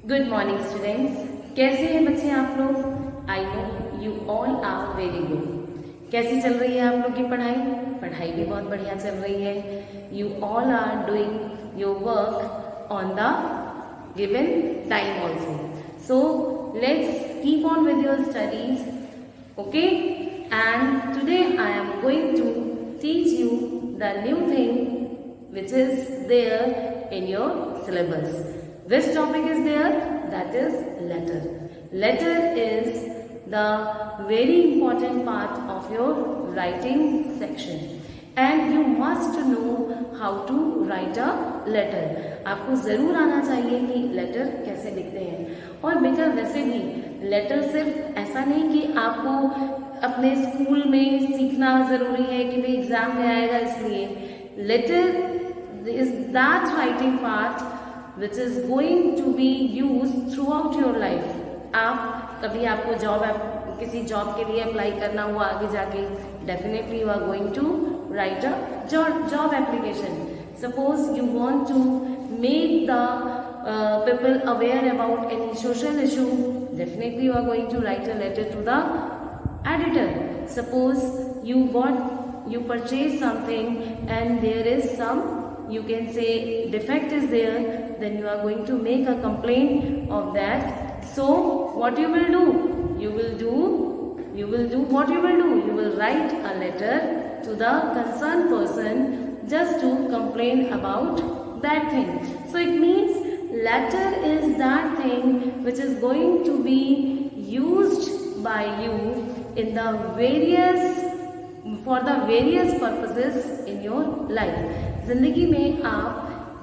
Good morning students, कैसे हैं बच्चे आप लोग। I know you all are very good. कैसी चल रही है आप लोग की पढ़ाई? पढ़ाई भी बहुत बढ़िया चल रही है। You all are doing your work on the given time also. So let's keep on with your studies, okay. And today I am going to teach you the new thing which is there in your syllabus. Which topic is there? That is letter. Letter is the very important part of your writing section and you must know how to write a letter. आपको जरूर आना चाहिए कि letter कैसे लिखते हैं। और बेटा वैसे भी लेटर सिर्फ ऐसा नहीं कि आपको अपने स्कूल में सीखना जरूरी है कि भाई एग्जाम में आएगा इसलिए। Letter is that writing part which is going to be used throughout your life. आप कभी आपको किसी जॉब के लिए अप्लाई करना हुआ आगे जाके, definitely you are going to write a job application. Suppose you want to make the people aware about any social issue, definitely you are going to write a letter to the editor. Suppose you purchase something and there is some, you can say, defect is there, then you are going to make a complaint of that. So what you will do what you will do, you will write a letter to the concerned person just to complain about that thing. So it means letter is that thing which is going to be used by you in the for the various purposes in your life. जिंदगी में आप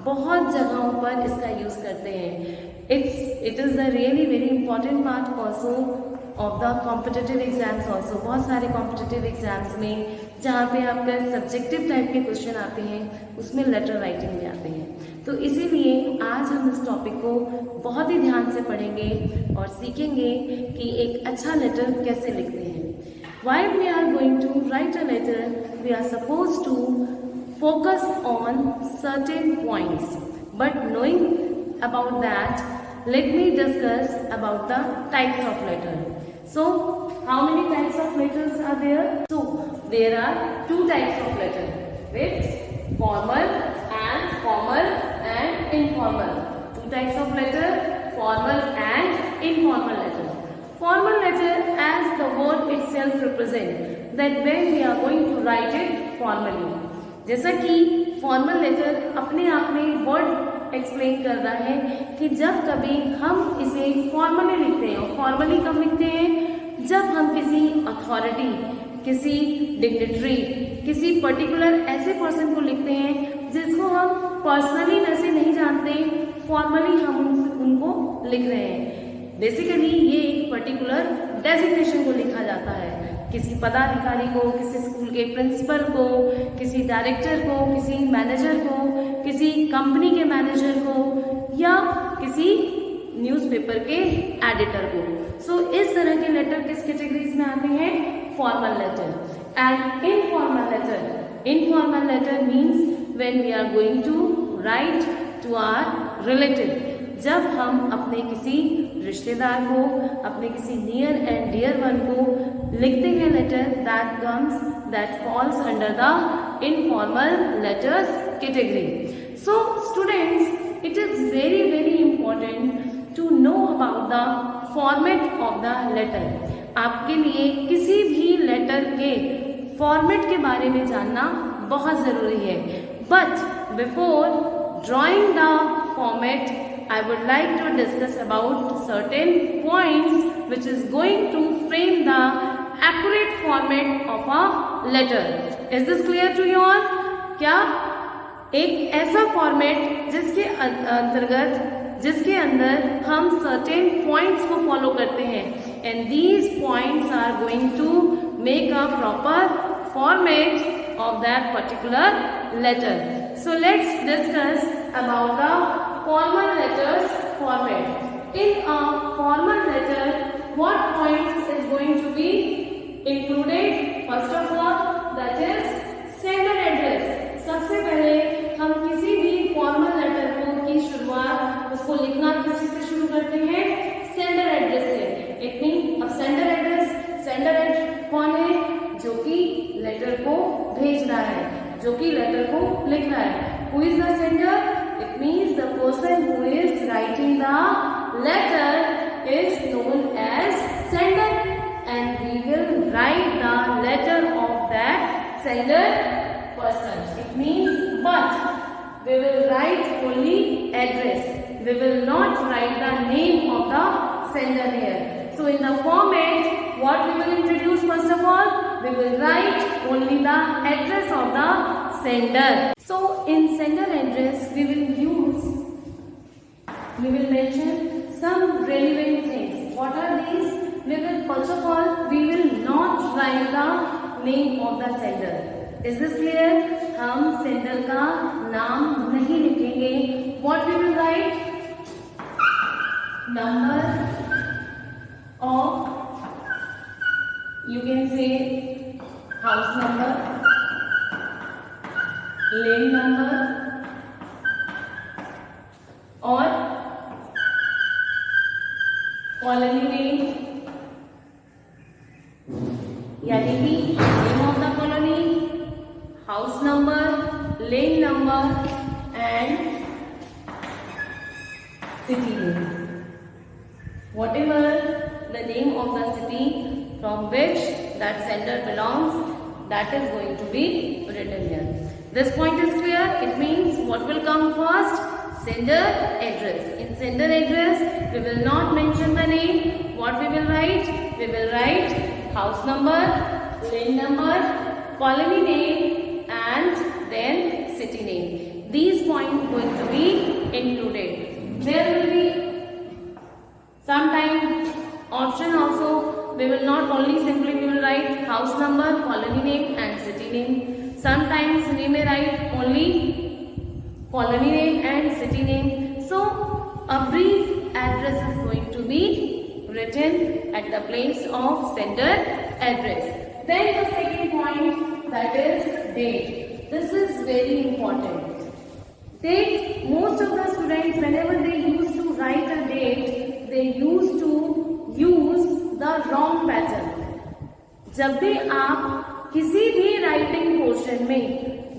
बहुत जगहों पर इसका use करते हैं। It is the really very important part also of the competitive exams also. बहुत सारे कॉम्पिटिटिव एग्जाम्स में जहाँ पे आपका सब्जेक्टिव टाइप के क्वेश्चन आते हैं उसमें लेटर राइटिंग में आते हैं। तो इसीलिए आज हम इस टॉपिक को बहुत ही ध्यान से पढ़ेंगे और सीखेंगे कि एक अच्छा लेटर कैसे लिखते हैं। While we are going to write a letter, we are supposed to focus on certain points. But knowing about that, let me discuss about the types of letter. So, how many types of letters are there? So, there are two types of letter, which formal and informal. Two types of letter, formal and informal letter. Formal letter, as the word itself represents, that when we are going to write it formally. जैसा कि formal letter अपने आप में word explain कर रहा है कि जब कभी हम इसे फॉर्मली लिखते हैं। और फॉर्मली कब लिखते हैं? जब हम किसी अथॉरिटी, किसी डिग्निटरी, किसी पर्टिकुलर ऐसे पर्सन को लिखते हैं जिसको हम पर्सनली वैसे नहीं जानते, फॉर्मली हम उनको लिख रहे हैं। बेसिकली ये एक पर्टिकुलर डेजिग्नेशन को लिखा जाता है, किसी पदाधिकारी को, किसी स्कूल के प्रिंसिपल को, किसी डायरेक्टर को, किसी मैनेजर को, किसी कंपनी के मैनेजर को या किसी न्यूज़पेपर के एडिटर को। सो इस तरह के लेटर किस कैटेगरीज में आते हैं? Formal letter and informal letter means when we are going to write to our relative. जब हम अपने किसी रिश्तेदार को, अपने किसी नियर एंड डियर वन को लिखते हैं letter, that falls under the informal letters category. So students, it is very very important to know about the format of the letter. आपके लिए किसी भी लेटर के फॉर्मेट के बारे में जानना बहुत जरूरी है। But before drawing the format, I would like to discuss about certain points which is going to frame the accurate format of a letter. Is this clear to you all? क्या एक ऐसा फॉर्मेट जिसके अंदर हम certain points को follow करते हैं and these points are going to make a proper format of that particular letter. So let's discuss about the formal letters format. In a formal letter, what points is going to be included? First of all, that is sender address. सबसे पहले हम किसी भी formal letter की शुरुआत उसको लिखना किसी से शुरू करते person who is writing the letter is known as sender, and we will write the letter of that sender person. It means, but we will write only address. We will not write the name of the sender here. So in the format, what we will introduce first of all, we will write only the address of the sender. So in sender address, we will mention some relevant things. What are these? First of all, we will not write the name of the sender. Is this clear? हम sender का नाम नहीं लिखेंगे. What we will write? Number of, you can say house number, lane number, or colony name, यानी कि name of the colony, house number, lane number and city name. Whatever the name of the city from which that sender belongs, that is going to be written here. This point is clear. It means what will come first? Sender address. In sender address, we will not mention the name. What we will write? We will write house number, lane number, colony name and then city name. These points going to be included. There will be sometime option also. We will not only simply we will write house number, colony name and city name. Sometimes we may write only colony name and city name. So a brief address is going to be written at the place of sender address. Then the second point, that is date. This is very important. Date, most of the students whenever they used to write a date, they used to use the wrong pattern. जब भी आप किसी भी writing portion में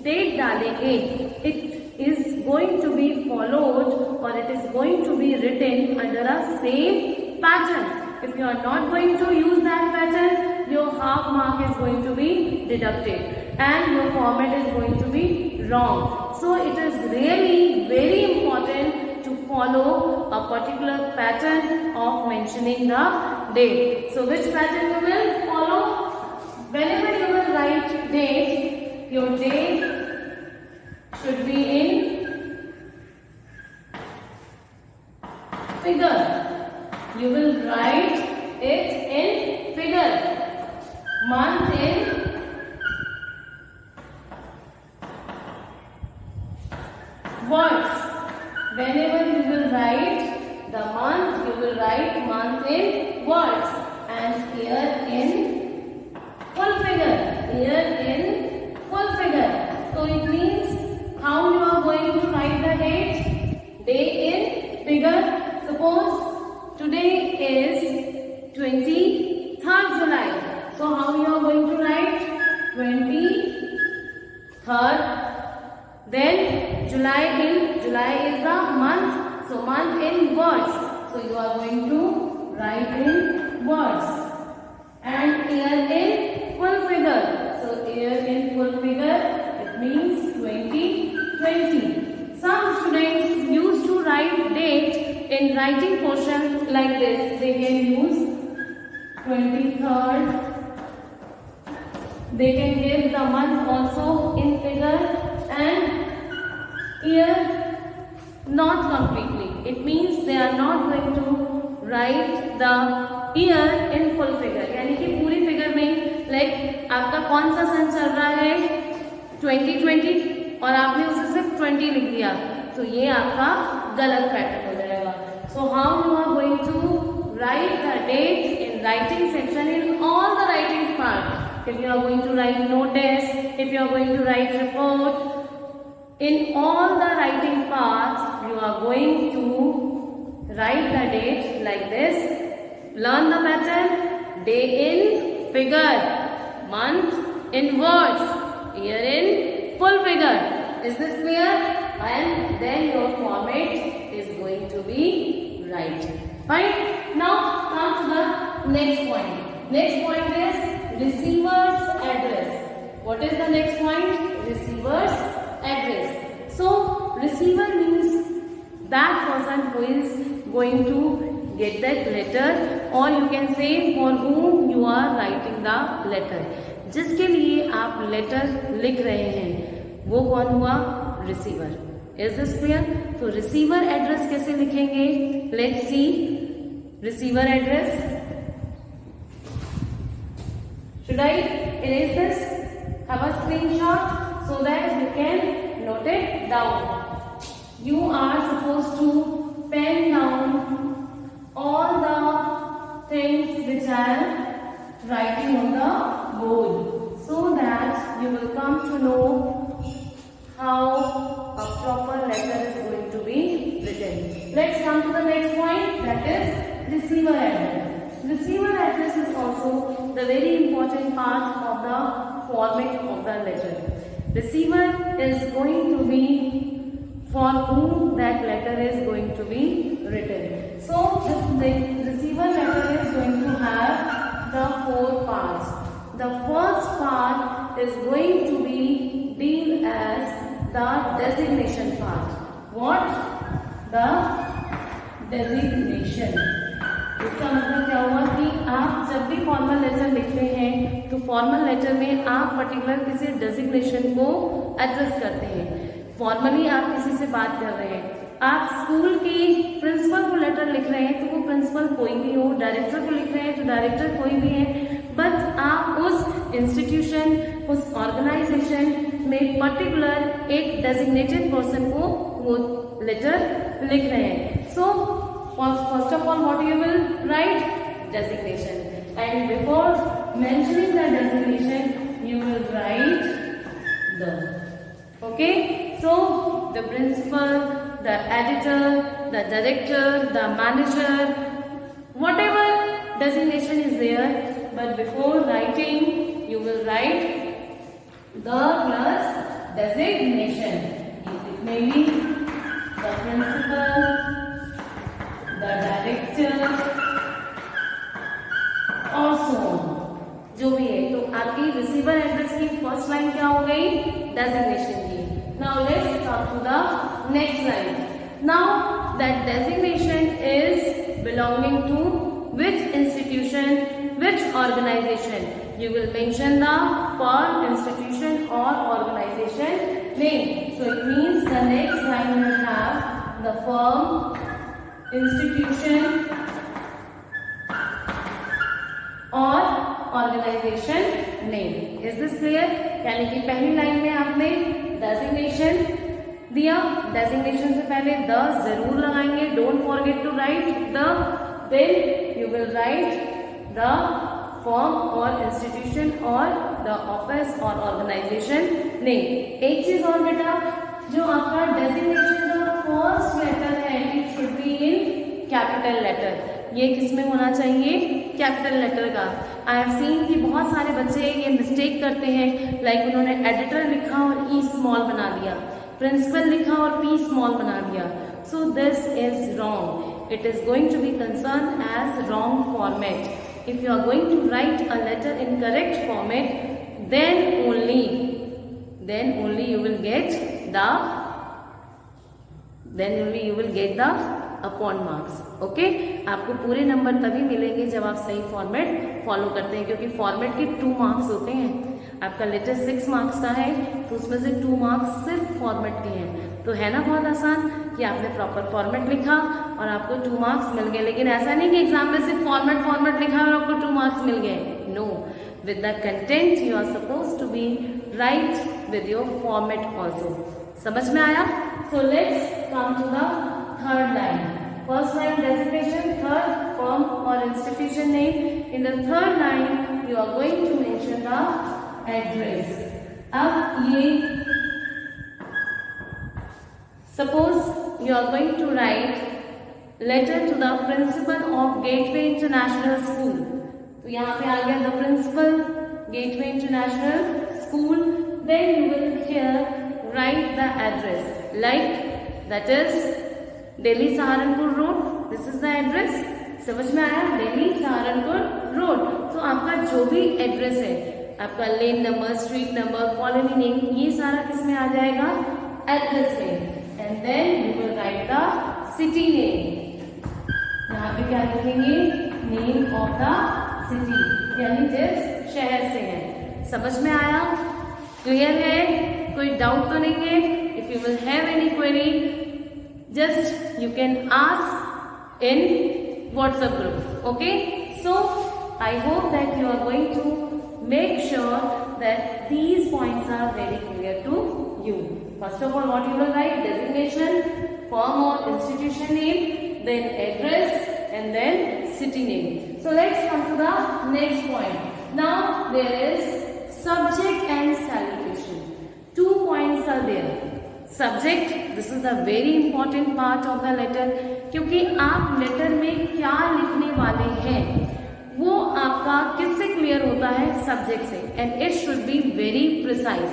date डालेंगे, it is going to be followed or it is going to be written under a same pattern. If you are not going to use that pattern, your half mark is going to be deducted and your format is going to be wrong. So it is really very important to follow a particular pattern of mentioning the date. So which pattern you will follow? Whenever you will write date, your date should be in figure. You will write it in figure. Month in words. Whenever you will write the month, you will write month in words and year in full figure. Year in full figure. So it means how you are going to write the date? Day in figure. Suppose today is 23rd July. So how you are going to write? 23rd. Then July is the month. So month in words. So you are going to write in words. And year in full figure. So year in full figure, it means 2020. Some students used to write date in writing portion like this. They can use 23rd. They can give the month also in figure and year not completely. It means they are not going to write the year in full figure. यानी कि पूरी figure में like आपका कौन सा सन चल रहा है 2020 और आपने उसे सिर्फ 20 लिख दिया, तो ये आपका गलत पैटर्न हो जाएगा. So how you are going to write the date in writing section in all the writing part? If you are going to write notice, if you are going to write report, in all the writing parts, you are going to write the date like this. Learn the pattern. Day in figure, month in words, year in full figure. Is this clear? And then your format going to be right. Fine. Now come to the next point. Next point is receiver's address. What is the next point? Receiver's address. So receiver means that person who is going to get that letter, or you can say for whom you are writing the letter. जिसके लिए आप letter लिख रहे हैं वो कौन हुआ? Receiver. Is this clear? तो रिसीवर एड्रेस कैसे लिखेंगे? Let's see. Receiver address, should I erase this? Have a screenshot so that you can note it down. You are supposed to pen down all the things which I am writing on the board, so that you will come to know how a proper letter is going to be written. Let's come to the next point, that is receiver address. Receiver address is also the very important part of the format of the letter. Receiver is going to be for whom that letter is going to be written. So the receiver letter is going to have the 4 parts. The first part is going to be deal as the designation part. What? The designation. इसका मतलब क्या हुआ कि आप जब भी formal letter लिखते हैं तो फॉर्मल लेटर में आप पर्टिकुलर किसी डेजिग्नेशन को एड्रेस करते हैं. फॉर्मली आप किसी से बात कर रहे हैं, आप स्कूल की प्रिंसिपल को लेटर लिख रहे हैं तो वो प्रिंसिपल कोई भी हो, डायरेक्टर को लिख रहे हैं तो डायरेक्टर कोई भी है, बट आप उस इंस्टीट्यूशन, उस ऑर्गेनाइजेशन में पर्टिकुलर एक डेजिग्नेटेड पर्सन को वो लेटर लिख रहे हैं. So first of all what you will right? Designation. And before mentioning the designation you will write the. Okay, so the principal, the editor, the director, the manager, whatever designation is there, but before writing you will write the plus designation. It may be the principal, the director or so on. जो भी है. तो आपकी receiver address की first line क्या हो गई? Designation की. Now let's come to the next line. Now that designation is belonging to which institution, which organisation. You will mention the for institution और organisation name. So it means the next line will have the firm, institution और organisation name. Is this clear? यानी कि पहली line में आपने designation दिया, designation से पहले द जरूर लगाएंगे, don't forget to write the. Then you will write the firm और इंस्टीट्यूशन और द ऑफिस और ऑर्गेनाइजेशन नेम. एक चीज और बेटा, जो आपका डेजिग्नेशन का फर्स्ट लेटर है it should be in capital letter. ये किसमें होना चाहिए? कैपिटल लेटर का. आई हैव सीन कि बहुत सारे बच्चे ये मिस्टेक करते हैं, लाइक उन्होंने एडिटर लिखा और ई स्मॉल बना दिया, प्रिंसिपल लिखा और पी स्मॉल बना दिया. So this is wrong. It is going to be concern as wrong format. If you are going to write a letter in correct format, then only you will get the upon marks. Okay, आपको पूरे number तभी मिलेंगे जब आप सही format follow करते हैं, क्योंकि फॉर्मेट के 2 मार्क्स होते हैं. आपका लेटर 6 मार्क्स का है तो उसमें से 2 मार्क्स सिर्फ फॉर्मेट के हैं. तो है ना बहुत आसान कि आपने प्रॉपर फॉर्मेट लिखा और आपको 2 मार्क्स मिल गए. लेकिन ऐसा नहीं कि एग्जाम में सिर्फ फॉर्मेट लिखा और आपको 2 मार्क्स मिल गए. No, with the content you are suppose to be right with your format also. समझ में आया? So let's come to the third line. First line designation, third firm or institution name. In the third line you are going to mention the address. अब ये suppose you are going to write letter to the principal of Gateway International School. तो यहाँ पे आ गया the principal Gateway International School. Then you will here write the address, like that is Delhi Saharanpur road, this is the address. समझ में आया? Delhi Saharanpur road. तो आपका जो भी एड्रेस है, आपका lane number, street number, colony name, ये सारा किस में आ जाएगा? एड्रेस में। And then you will write the city name. यहाँ पे क्या लिखेंगे? नेम ऑफ द सिटी, यानी जिस शहर से है। समझ में आया? क्लियर है? कोई डाउट तो नहीं है? If you will have any query, just you can ask in WhatsApp group. Okay, so I hope that you are going to make sure that these points are very clear to you. First of all, what you will write? Designation, firm or institution name, then address, and then city name. So let's come to the next point. Now there is subject and salutation. 2 points are there. Subject, this is the very important part of the letter, क्योंकि आप letter में क्या लिखने वाले हैं वो आपका किससे क्लियर होता है? सब्जेक्ट से। And it should be very precise.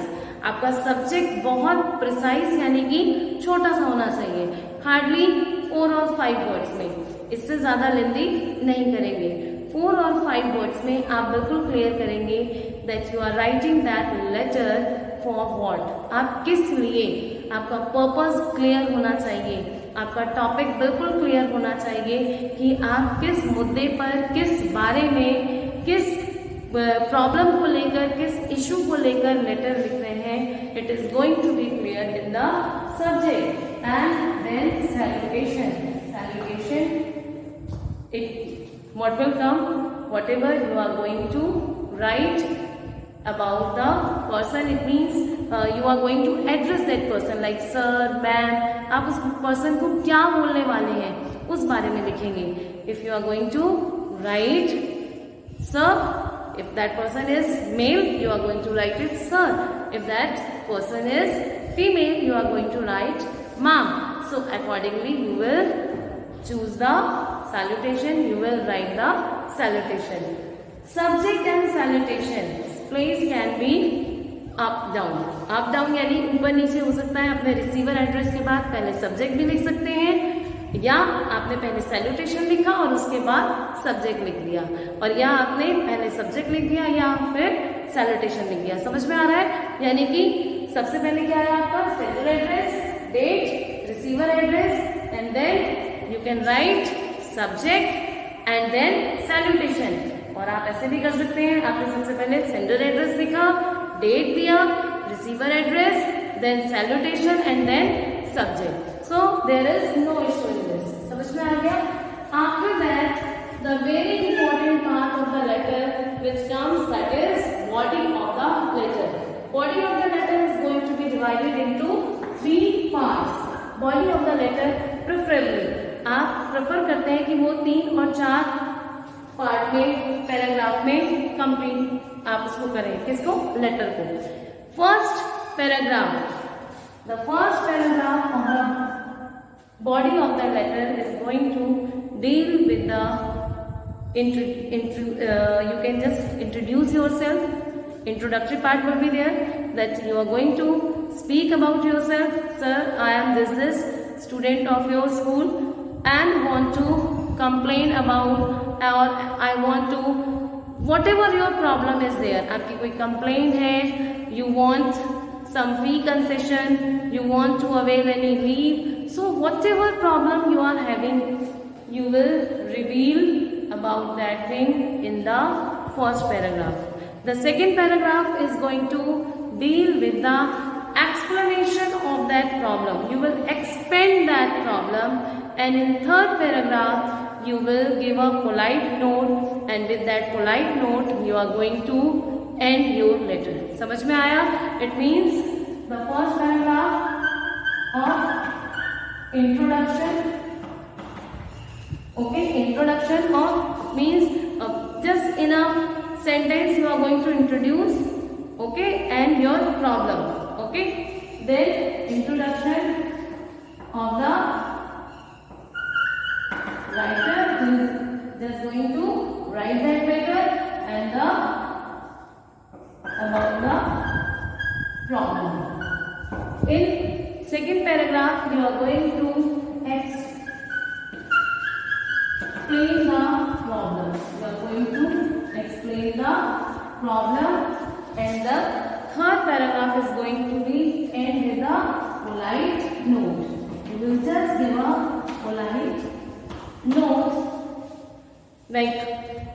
आपका सब्जेक्ट बहुत प्रिसाइज यानी कि छोटा सा होना चाहिए, हार्डली 4 और 5 वर्ड्स में, इससे ज्यादा लेंथी नहीं करेंगे। 4 और 5 वर्ड्स में आप बिल्कुल क्लियर करेंगे that you are writing that letter for what, आप किस लिए, आपका पर्पस क्लियर होना चाहिए, आपका टॉपिक बिल्कुल क्लियर होना चाहिए कि आप किस मुद्दे पर, किस बारे में, किस प्रॉब्लम को लेकर, किस इशू को लेकर लेटर लिख रहे हैं। It is going to be clear in the subject. And then salutation. Salutation, what will come? Whatever you are going to write about the person, it means you are going to address that person like sir, ma'am। आप उस person को क्या बोलने वाले हैं उस बारे में लिखेंगे। If you are going to write sir, if that person is male, you are going to write it sir. If that person is female, you are going to write ma'am. So accordingly you will choose the salutation, you will write the salutation. Subject and salutation place can be up down. Up down यानी ऊपर नीचे हो सकता है। अपने receiver address के बाद पहले सब्जेक्ट भी लिख सकते हैं, या आपने पहले सैल्यूटेशन लिखा और उसके बाद सब्जेक्ट लिख दिया, और या आपने पहले सब्जेक्ट लिख दिया या फिर सैल्यूटेशन लिख दिया। समझ में आ रहा है? यानी कि सबसे पहले क्या है आपका? Sender address, date, receiver address, and then you can write subject and then salutation. और आप ऐसे भी कर सकते हैं, आपने सबसे पहले सेंडर एड्रेस लिखा, डेट दिया, receiver address, then salutation and then subject. So there is no issue in this. समझ में आ गया? After that the very important part of the letter which comes, that is body of the letter. Body of the letter is going to be divided into 3 parts. Body of the letter preferably आप prefer करते हैं कि वो 3 और 4 part में, paragraph में complete आप उसको करें। किसको? लेटर को। First paragraph, the first paragraph of the body of the letter is going to deal with the you can just introduce yourself. Introductory part will be there, that you are going to speak about yourself. Sir, I am this student of your school and want to complain about, or I want to, whatever your problem is there, आपकी कोई complaint है, you want some fee concession, you want to avail any leave, so whatever problem you are having, you will reveal about that thing in the first paragraph. The second paragraph is going to deal with the explanation of that problem. You will expand that problem, and in third paragraph you will give a polite note, and with that polite note you are going to end your letter. समझ में आया? It means the first paragraph of introduction. Okay, introduction of means just in a sentence you are going to introduce, okay, and your problem. Okay, then introduction of the writer is just going to write that letter and the about the problem. In second paragraph you are going to explain the problem. You are going to explain the problem, and the third paragraph is going to be end with a polite note. You will just give a polite note like,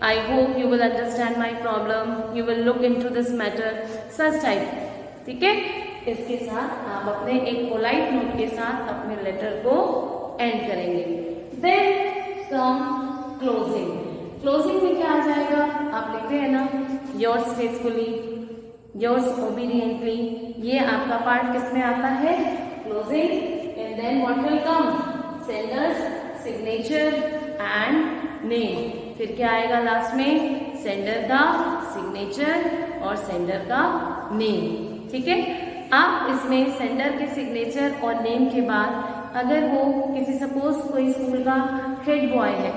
I hope you will understand my problem, you will look into this matter, such type. ठीक है, इसके साथ आप अपने एक polite note के साथ अपने लेटर को एंड करेंगे. Then come closing. क्लोजिंग में क्या आ जाएगा, आप लिखते हैं ना, योर्स फेथफुली, योर्स ओबीडियंटली. ये आपका पार्ट किस में आता है, closing. And then what will come, sender's signature and name. फिर क्या आएगा लास्ट में, सेंडर का सिग्नेचर और सेंडर का नेम. ठीक है, आप इसमें सेंडर के सिग्नेचर और नेम के बाद अगर वो किसी सपोज कोई स्कूल का हेड बॉय है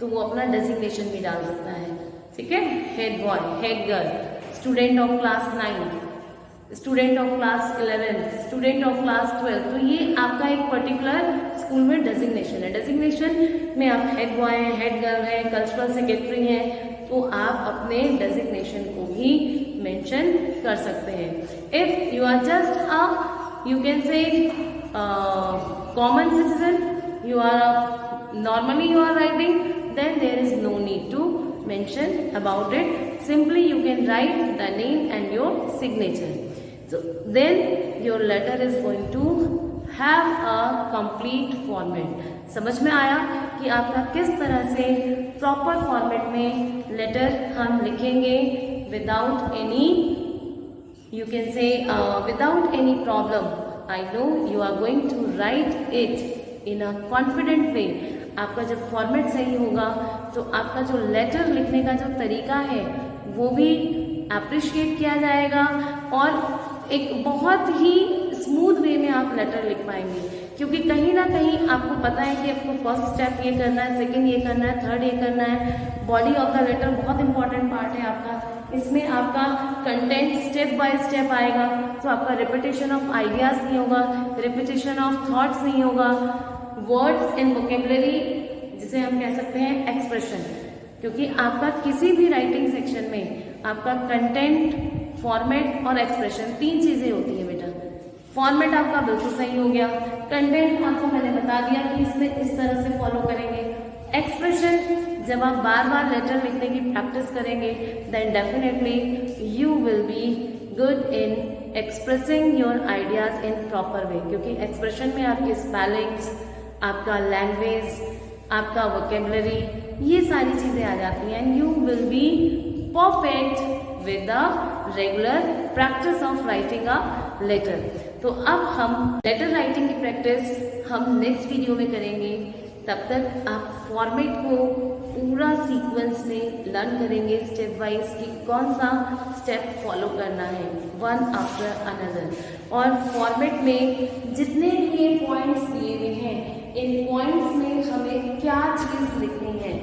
तो वो अपना डेजिग्नेशन भी डाल सकता है. ठीक है, head boy, head girl, student of class 9, student of class 11, student of class 12. तो ये आपका एक पर्टिकुलर स्कूल में डेजिग्नेशन है. डेजिग्नेशन में आप हेड बॉय हैं, हेड गर्ल है, कल्चरल सेक्रेटरी हैं, तो आप अपने डेजिग्नेशन को भी मेंशन कर सकते हैं. If you are just a, you can say common citizen, you are normally you are writing, then there is no need to mention about it. Simply you can write the name and your signature. So then your letter is going to have a complete format. समझ में आया कि आपका किस तरह से proper format में letter हम लिखेंगे without any, you can say without any problem. I know you are going to write it in a confident way. आपका जब फॉर्मेट सही होगा तो आपका जो लेटर लिखने का जो तरीका है वो भी अप्रिशिएट किया जाएगा और एक बहुत ही स्मूथ वे में आप लेटर लिख पाएंगे. क्योंकि कहीं ना कहीं आपको पता है कि आपको फर्स्ट स्टेप ये करना है, सेकंड ये करना है, थर्ड ये करना है. बॉडी ऑफ द लेटर बहुत इंपॉर्टेंट पार्ट है आपका. इसमें आपका कंटेंट स्टेप बाय स्टेप आएगा, तो आपका रिपीटेशन ऑफ आइडियाज नहीं होगा, रिपीटेशन ऑफ थॉट्स नहीं होगा. वर्ड्स एंड वोकेबलरी, जिसे हम कह सकते हैं एक्सप्रेशन, क्योंकि आपका किसी भी राइटिंग सेक्शन में आपका कंटेंट, फॉर्मेट और एक्सप्रेशन 3 चीजें होती है बेटा. फॉर्मेट आपका बिल्कुल सही हो गया, कंटेंट आपको मैंने बता दिया कि इसमें इस तरह से फॉलो करेंगे. एक्सप्रेशन, जब आप बार बार लेटर लिखने की प्रैक्टिस करेंगे then definitely you will be good in expressing your ideas in proper way. क्योंकि एक्सप्रेशन में आपके स्पेलिंग्स, आपका लैंग्वेज, आपका वोकेबलरी, ये सारी चीजें आ जाती हैं. And you will be perfect with the regular practice of writing a letter. तो अब हम लेटर राइटिंग की प्रैक्टिस हम नेक्स्ट वीडियो में करेंगे. तब तक आप फॉर्मेट को पूरा सीक्वेंस में लर्न करेंगे स्टेप वाइज कि कौन सा स्टेप फॉलो करना है वन आफ्टर अनदर. और फॉर्मेट में जितने भी ये पॉइंट्स दिए हुए हैं, इन पॉइंट्स में हमें क्या चीज लिखनी है,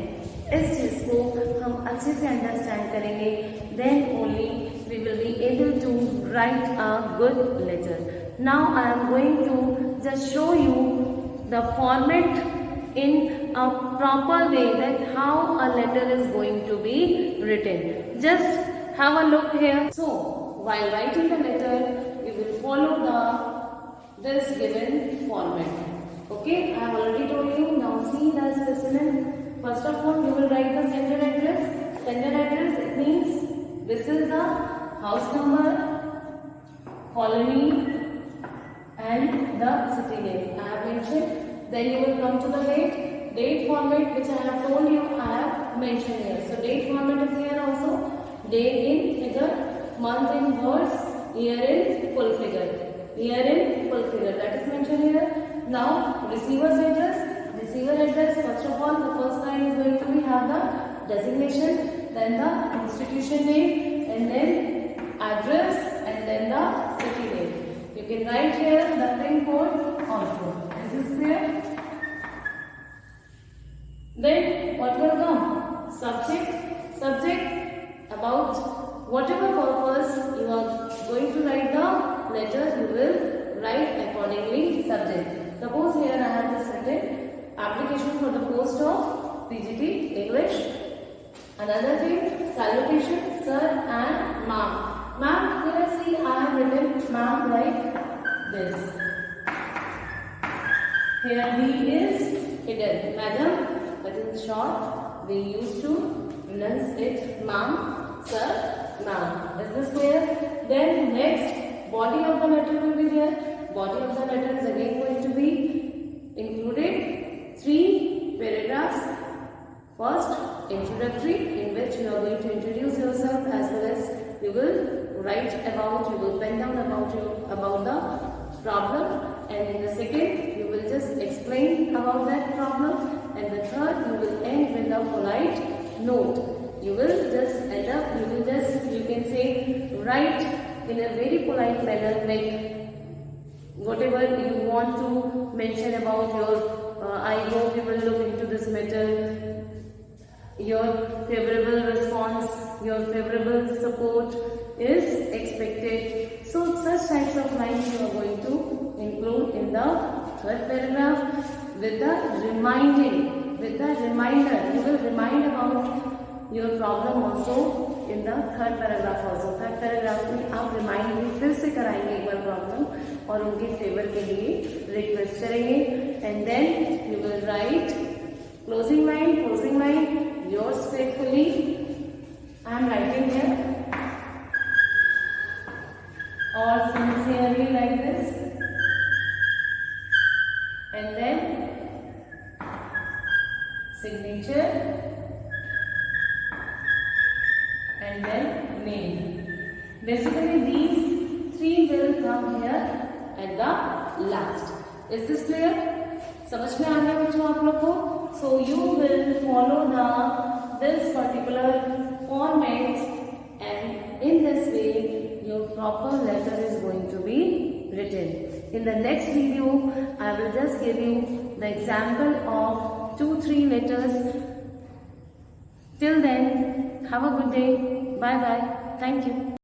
इस चीज को हम अच्छे से अंडरस्टैंड करेंगे. Then only we will be able to write a good letter. Now I am going to just show you the format in a proper way, that how a letter is going to be written. Just have a look here. So while writing the letter you will follow this given format. Okay, I have already told you. Now see the specimen. First of all you will write the sender address. Sender address, it means this is the house number, colony and the city name I have mentioned. Then you will come to the date format, which I have told you, I have mentioned here. So date format is here also. Day in figure, month in words, year in full figure. Year in full figure, that is mentioned here. Now receiver's address. Receiver address, first of all the first line is going to be have the designation, then the institution name, and then address, and then the city name. You can write here the pin code also. Is this clear? Then what will come? Subject about whatever purpose you are going to write the letter, you will write accordingly subject. Suppose here I have just written application for the post of PGT English. Another thing, salutation, sir and ma'am. Ma'am, here see I have written ma'am like this. Here B is hidden. Madam, but in short, we used to pronounce it ma'am, sir, ma'am. Is this clear? Then next, body of the letter will be there. Body of the letter is again going to be included 3 paragraphs. First, introductory, in which you are going to introduce yourself, as well as you will write about, you will pen down about the problem, and in the second, you will just explain about that problem, and the third, you will end with a polite note. You will just end up, you can say, write in a very polite manner, like whatever you want to mention about your, I hope you will look into this matter. Your favorable response, your favorable support is expected. So such types of lines you are going to include in the third paragraph with the reminding, with the reminder. You will remind about your problem also in the third paragraph also. Third paragraph में आप remind फिर से कराएंगे एक बार problem और उनके favor के लिए request करेंगे, and then you will write closing line, yours faithfully. I am writing here, or sincerely like this, and then signature, and then name. Basically these 3 will come here at the last. Is this clear? समझ में आ गया बच्चों आप लोग को? So you will follow this particular format, and in this way your proper letter is going to be written. In the next video, I will just give you the example of 2-3 letters. Till then, have a good day. Bye bye. Thank you.